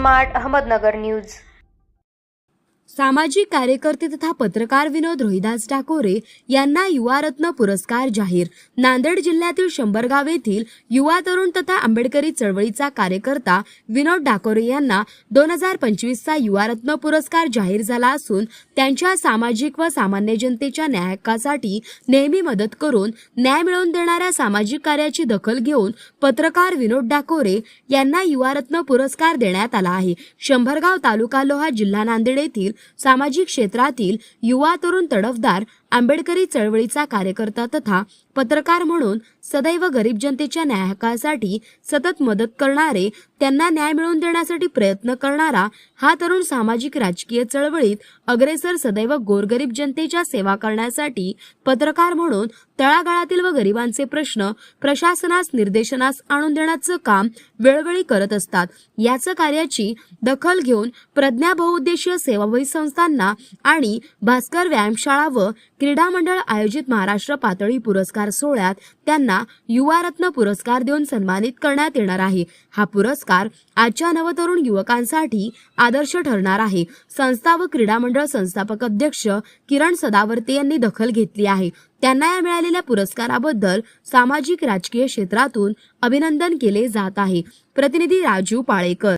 Smart Ahmednagar news. सामाजिक कार्यकर्ते तथा पत्रकार विनोद रोहिदास डाकोरे यांना युवा रत्न पुरस्कार जाहीर। नांदेड जिल्ह्यातील शंभरगाव येथील युवा तरुण तथा आंबेडकरी चळवळीचा कार्यकर्ता विनोद डाकोरे यांना 2025 चा युवा रत्न पुरस्कार जाहीर झाला असून त्यांच्या सामाजिक व सामान्य जनतेच्या न्याय हक्कासाठी नेहमी मदत करून न्याय मिळवून देणाऱ्या सामाजिक कार्याची दखल घेऊन पत्रकार विनोद डाकोरे यांना युवा रत्न पुरस्कार देण्यात आला आहे। शंभरगाव तालुका लोहा जिल्हा नांदेड येथील सामाजिक क्षेत्रातील युवा तरुण तडफदार आंबेडकरी चळवळीचा कार्यकर्ता तथा पत्रकार म्हणून सदैव गरीब जनतेच्या न्याय हक्कासाठी सतत मदत करणारे, त्यांना न्याय मिळवून देण्यासाठी प्रयत्न करणारा हा तरुण सामाजिक राजकीय चळवळीत अग्रेसर, सदैव गोरगरीब जनतेच्या सेवा करण्यासाठी पत्रकार म्हणून तळागाळातील व गरिबांचे प्रश्न प्रशासनास निदर्शनास आणून देण्याचं काम वेळोवेळी करत असतात। याच कार्याची दखल घेऊन प्रज्ञा बहुउद्देशीय सेवाभावी संस्थांना आणि भास्कर व्यायामशाळा व क्रीडा मंडळ आयोजित महाराष्ट्र पातळी पुरस्कार सोहळ्यात त्यांना युवा रत्न पुरस्कार देऊन सन्मानित करण्यात येणार आहे। हा पुरस्कार आजच्या नवतरुण युवकांसाठी आदर्श ठरणार आहे। संस्था व क्रीडा मंडळ संस्थापक अध्यक्ष किरण सदावर्ते यांनी दखल घेतली आहे। त्यांना या मिळालेल्या पुरस्काराबद्दल सामाजिक राजकीय क्षेत्रातून अभिनंदन केले जात आहे। प्रतिनिधी राजू पाळेकर।